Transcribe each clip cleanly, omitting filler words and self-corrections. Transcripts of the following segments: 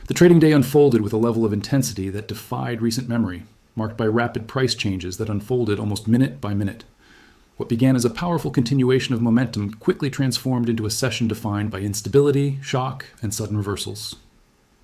The trading day unfolded with a level of intensity that defied recent memory, marked by rapid price changes that unfolded almost minute by minute. What began as a powerful continuation of momentum quickly transformed into a session defined by instability, shock, and sudden reversals.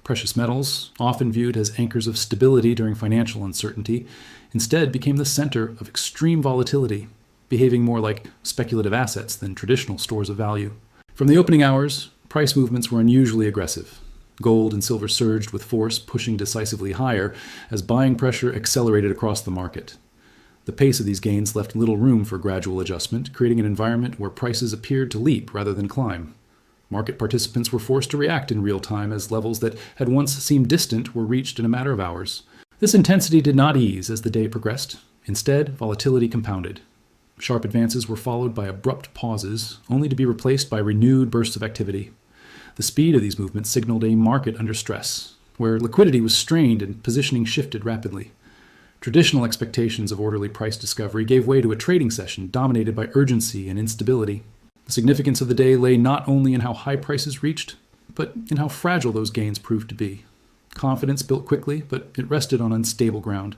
Precious metals, often viewed as anchors of stability during financial uncertainty, instead became the center of extreme volatility, behaving more like speculative assets than traditional stores of value. From the opening hours, price movements were unusually aggressive. Gold and silver surged with force, pushing decisively higher as buying pressure accelerated across the market. The pace of these gains left little room for gradual adjustment, creating an environment where prices appeared to leap rather than climb. Market participants were forced to react in real time as levels that had once seemed distant were reached in a matter of hours. This intensity did not ease as the day progressed. Instead, volatility compounded. Sharp advances were followed by abrupt pauses, only to be replaced by renewed bursts of activity. The speed of these movements signaled a market under stress, where liquidity was strained and positioning shifted rapidly. Traditional expectations of orderly price discovery gave way to a trading session dominated by urgency and instability. The significance of the day lay not only in how high prices reached, but in how fragile those gains proved to be. Confidence built quickly, but it rested on unstable ground.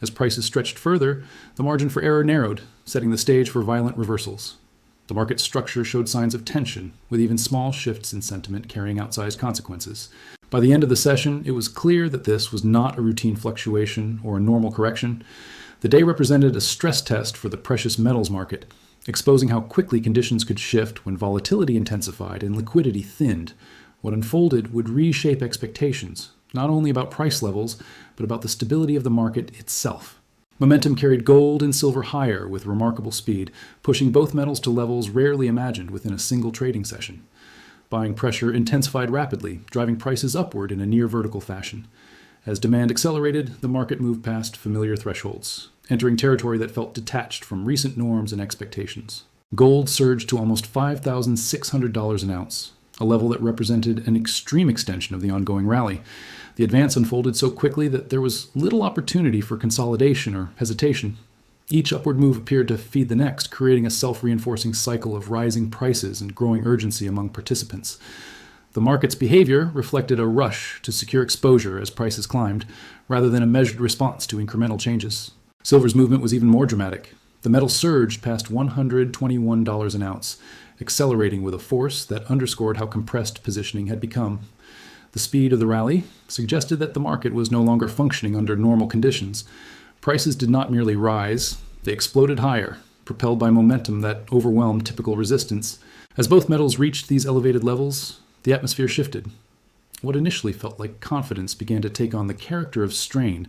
As prices stretched further, the margin for error narrowed, setting the stage for violent reversals. The market structure showed signs of tension, with even small shifts in sentiment carrying outsized consequences. By the end of the session, it was clear that this was not a routine fluctuation or a normal correction. The day represented a stress test for the precious metals market, exposing how quickly conditions could shift when volatility intensified and liquidity thinned. What unfolded would reshape expectations, not only about price levels, but about the stability of the market itself. Momentum carried gold and silver higher with remarkable speed, pushing both metals to levels rarely imagined within a single trading session. Buying pressure intensified rapidly, driving prices upward in a near-vertical fashion. As demand accelerated, the market moved past familiar thresholds, entering territory that felt detached from recent norms and expectations. Gold surged to almost $5,600 an ounce, a level that represented an extreme extension of the ongoing rally. The advance unfolded so quickly that there was little opportunity for consolidation or hesitation. Each upward move appeared to feed the next, creating a self-reinforcing cycle of rising prices and growing urgency among participants. The market's behavior reflected a rush to secure exposure as prices climbed, rather than a measured response to incremental changes. Silver's movement was even more dramatic. The metal surged past $121 an ounce, accelerating with a force that underscored how compressed positioning had become. The speed of the rally suggested that the market was no longer functioning under normal conditions. Prices did not merely rise, they exploded higher, propelled by momentum that overwhelmed typical resistance. As both metals reached these elevated levels, the atmosphere shifted. What initially felt like confidence began to take on the character of strain.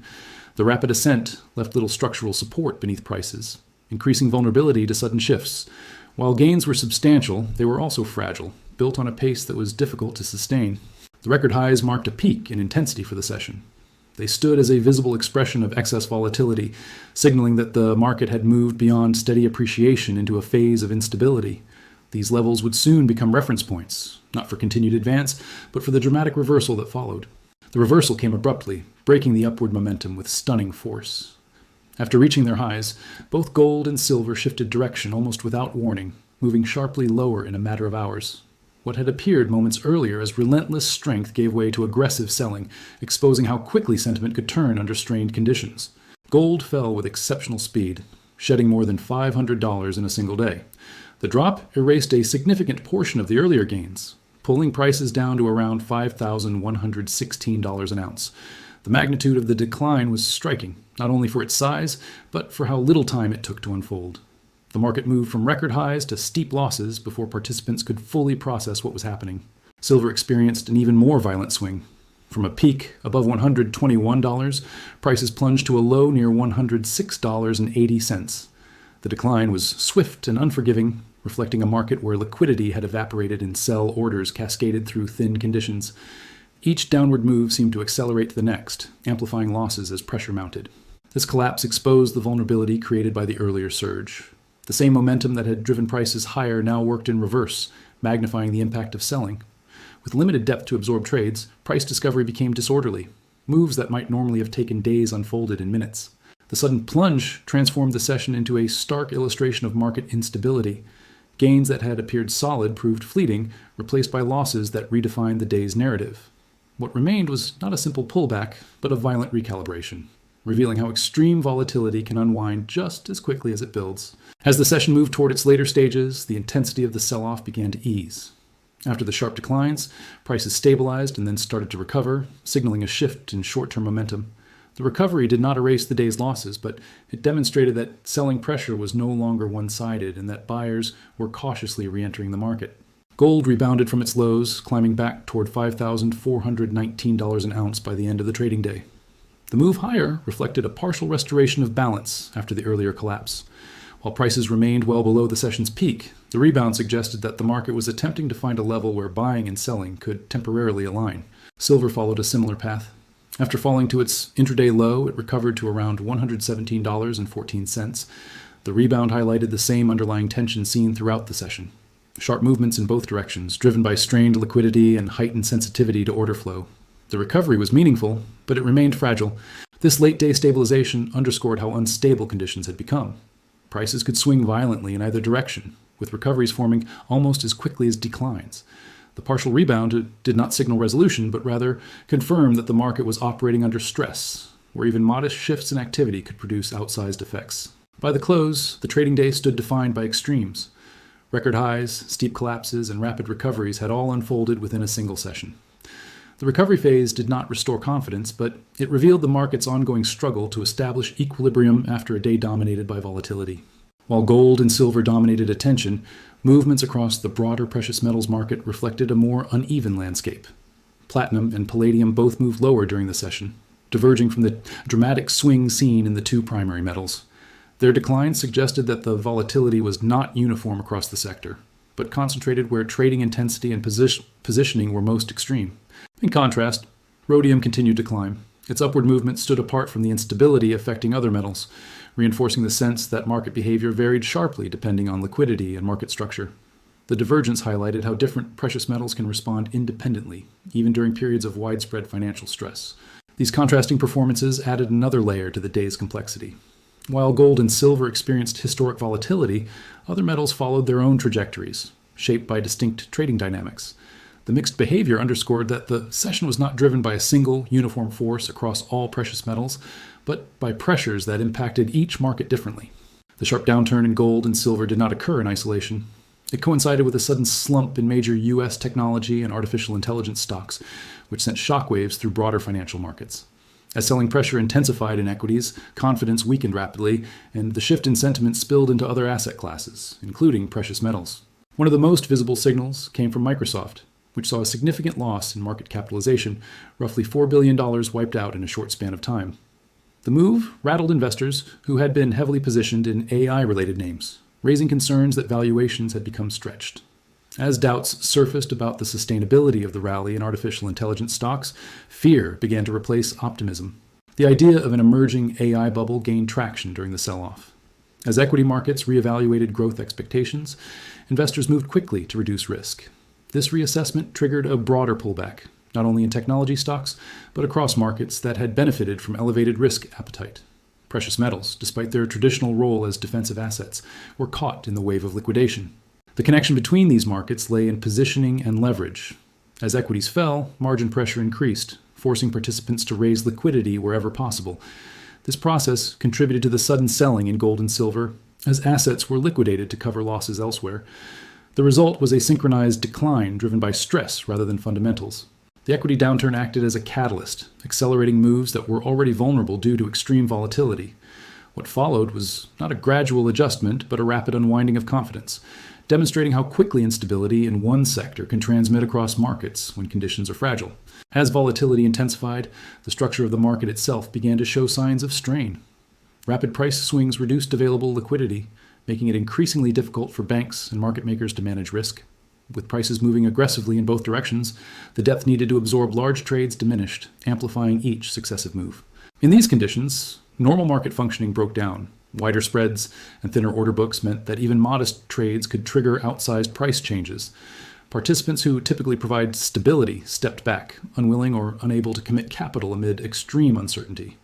The rapid ascent left little structural support beneath prices, increasing vulnerability to sudden shifts. While gains were substantial, they were also fragile, built on a pace that was difficult to sustain. The record highs marked a peak in intensity for the session. They stood as a visible expression of excess volatility, signaling that the market had moved beyond steady appreciation into a phase of instability. These levels would soon become reference points, not for continued advance, but for the dramatic reversal that followed. The reversal came abruptly, breaking the upward momentum with stunning force. After reaching their highs, both gold and silver shifted direction almost without warning, moving sharply lower in a matter of hours. What had appeared moments earlier as relentless strength gave way to aggressive selling, exposing how quickly sentiment could turn under strained conditions. Gold fell with exceptional speed, shedding more than $500 in a single day. The drop erased a significant portion of the earlier gains, pulling prices down to around $5,116 an ounce. The magnitude of the decline was striking, not only for its size, but for how little time it took to unfold. The market moved from record highs to steep losses before participants could fully process what was happening. Silver experienced an even more violent swing. From a peak above $121, prices plunged to a low near $106.80. The decline was swift and unforgiving, reflecting a market where liquidity had evaporated and sell orders cascaded through thin conditions. Each downward move seemed to accelerate the next, amplifying losses as pressure mounted. This collapse exposed the vulnerability created by the earlier surge. The same momentum that had driven prices higher now worked in reverse, magnifying the impact of selling. With limited depth to absorb trades, price discovery became disorderly. Moves that might normally have taken days unfolded in minutes. The sudden plunge transformed the session into a stark illustration of market instability. Gains that had appeared solid proved fleeting, replaced by losses that redefined the day's narrative. What remained was not a simple pullback, but a violent recalibration, revealing how extreme volatility can unwind just as quickly as it builds. As the session moved toward its later stages, the intensity of the sell-off began to ease. After the sharp declines, prices stabilized and then started to recover, signaling a shift in short-term momentum. The recovery did not erase the day's losses, but it demonstrated that selling pressure was no longer one-sided and that buyers were cautiously re-entering the market. Gold rebounded from its lows, climbing back toward $5,419 an ounce by the end of the trading day. The move higher reflected a partial restoration of balance after the earlier collapse. While prices remained well below the session's peak, the rebound suggested that the market was attempting to find a level where buying and selling could temporarily align. Silver followed a similar path. After falling to its intraday low, it recovered to around $117.14. The rebound highlighted the same underlying tension seen throughout the session. Sharp movements in both directions, driven by strained liquidity and heightened sensitivity to order flow. The recovery was meaningful, but it remained fragile. This late-day stabilization underscored how unstable conditions had become. Prices could swing violently in either direction, with recoveries forming almost as quickly as declines. The partial rebound did not signal resolution, but rather confirmed that the market was operating under stress, where even modest shifts in activity could produce outsized effects. By the close, the trading day stood defined by extremes. Record highs, steep collapses, and rapid recoveries had all unfolded within a single session. The recovery phase did not restore confidence, but it revealed the market's ongoing struggle to establish equilibrium after a day dominated by volatility. While gold and silver dominated attention, movements across the broader precious metals market reflected a more uneven landscape. Platinum and palladium both moved lower during the session, diverging from the dramatic swing seen in the two primary metals. Their decline suggested that the volatility was not uniform across the sector, but concentrated where trading intensity and positioning were most extreme. In contrast, rhodium continued to climb. Its upward movement stood apart from the instability affecting other metals, reinforcing the sense that market behavior varied sharply depending on liquidity and market structure. The divergence highlighted how different precious metals can respond independently, even during periods of widespread financial stress. These contrasting performances added another layer to the day's complexity. While gold and silver experienced historic volatility, other metals followed their own trajectories, shaped by distinct trading dynamics. The mixed behavior underscored that the session was not driven by a single, uniform force across all precious metals, but by pressures that impacted each market differently. The sharp downturn in gold and silver did not occur in isolation. It coincided with a sudden slump in major U.S. technology and artificial intelligence stocks, which sent shockwaves through broader financial markets. As selling pressure intensified in equities, confidence weakened rapidly, and the shift in sentiment spilled into other asset classes, including precious metals. One of the most visible signals came from Microsoft, which saw a significant loss in market capitalization, roughly $4 billion wiped out in a short span of time. The move rattled investors who had been heavily positioned in AI-related names, raising concerns that valuations had become stretched. As doubts surfaced about the sustainability of the rally in artificial intelligence stocks, fear began to replace optimism. The idea of an emerging AI bubble gained traction during the sell-off. As equity markets reevaluated growth expectations, investors moved quickly to reduce risk. This reassessment triggered a broader pullback, not only in technology stocks, but across markets that had benefited from elevated risk appetite. Precious metals, despite their traditional role as defensive assets, were caught in the wave of liquidation. The connection between these markets lay in positioning and leverage. As equities fell, margin pressure increased, forcing participants to raise liquidity wherever possible. This process contributed to the sudden selling in gold and silver, as assets were liquidated to cover losses elsewhere. The result was a synchronized decline driven by stress rather than fundamentals. The equity downturn acted as a catalyst, accelerating moves that were already vulnerable due to extreme volatility. What followed was not a gradual adjustment, but a rapid unwinding of confidence, demonstrating how quickly instability in one sector can transmit across markets when conditions are fragile. As volatility intensified, the structure of the market itself began to show signs of strain. Rapid price swings reduced available liquidity, making it increasingly difficult for banks and market makers to manage risk. With prices moving aggressively in both directions, the depth needed to absorb large trades diminished, amplifying each successive move. In these conditions, normal market functioning broke down. Wider spreads and thinner order books meant that even modest trades could trigger outsized price changes. Participants who typically provide stability stepped back, unwilling or unable to commit capital amid extreme uncertainty.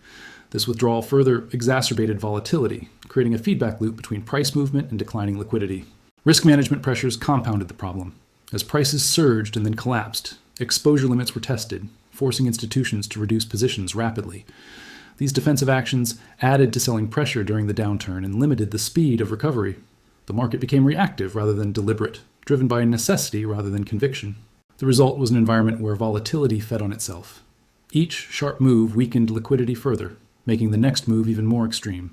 This withdrawal further exacerbated volatility, creating a feedback loop between price movement and declining liquidity. Risk management pressures compounded the problem. As prices surged and then collapsed, exposure limits were tested, forcing institutions to reduce positions rapidly. These defensive actions added to selling pressure during the downturn and limited the speed of recovery. The market became reactive rather than deliberate, driven by necessity rather than conviction. The result was an environment where volatility fed on itself. Each sharp move weakened liquidity further, making the next move even more extreme.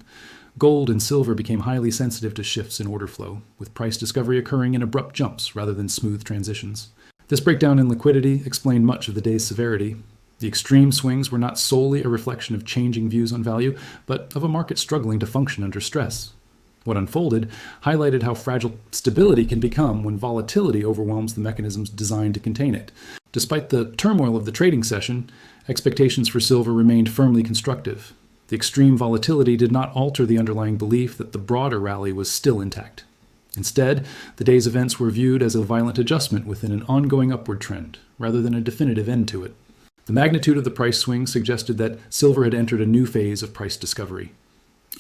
Gold and silver became highly sensitive to shifts in order flow, with price discovery occurring in abrupt jumps rather than smooth transitions. This breakdown in liquidity explained much of the day's severity. The extreme swings were not solely a reflection of changing views on value, but of a market struggling to function under stress. What unfolded highlighted how fragile stability can become when volatility overwhelms the mechanisms designed to contain it. Despite the turmoil of the trading session, expectations for silver remained firmly constructive. The extreme volatility did not alter the underlying belief that the broader rally was still intact. Instead, the day's events were viewed as a violent adjustment within an ongoing upward trend, rather than a definitive end to it. The magnitude of the price swing suggested that silver had entered a new phase of price discovery.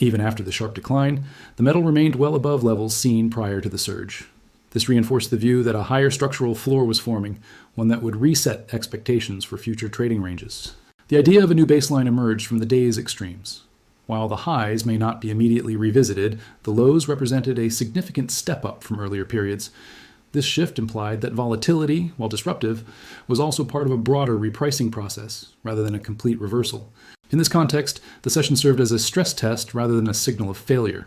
Even after the sharp decline, the metal remained well above levels seen prior to the surge. This reinforced the view that a higher structural floor was forming, one that would reset expectations for future trading ranges. The idea of a new baseline emerged from the day's extremes. While the highs may not be immediately revisited, the lows represented a significant step up from earlier periods. This shift implied that volatility, while disruptive, was also part of a broader repricing process, rather than a complete reversal. In this context, the session served as a stress test rather than a signal of failure.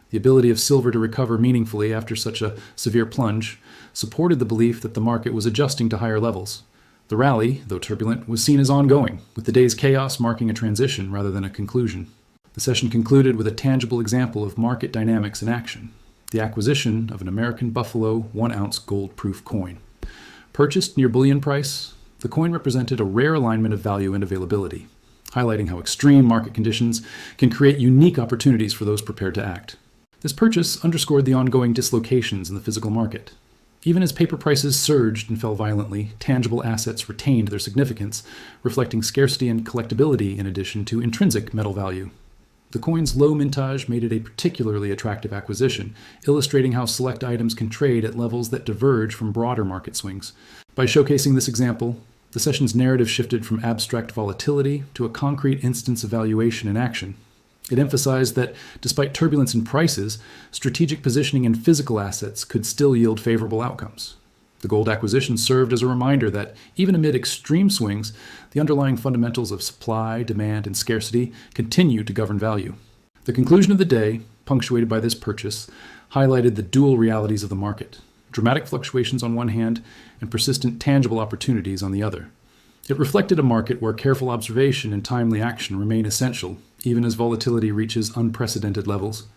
The ability of silver to recover meaningfully after such a severe plunge supported the belief that the market was adjusting to higher levels. The rally, though turbulent, was seen as ongoing, with the day's chaos marking a transition rather than a conclusion. The session concluded with a tangible example of market dynamics in action: the acquisition of an American Buffalo 1-ounce gold-proof coin. Purchased near bullion price, the coin represented a rare alignment of value and availability, highlighting how extreme market conditions can create unique opportunities for those prepared to act. This purchase underscored the ongoing dislocations in the physical market. Even as paper prices surged and fell violently, tangible assets retained their significance, reflecting scarcity and collectability in addition to intrinsic metal value. The coin's low mintage made it a particularly attractive acquisition, illustrating how select items can trade at levels that diverge from broader market swings. By showcasing this example, the session's narrative shifted from abstract volatility to a concrete instance of valuation in action. It emphasized that, despite turbulence in prices, strategic positioning in physical assets could still yield favorable outcomes. The gold acquisition served as a reminder that, even amid extreme swings, the underlying fundamentals of supply, demand, and scarcity continue to govern value. The conclusion of the day, punctuated by this purchase, highlighted the dual realities of the market: dramatic fluctuations on one hand and persistent tangible opportunities on the other. It reflected a market where careful observation and timely action remain essential, even as volatility reaches unprecedented levels.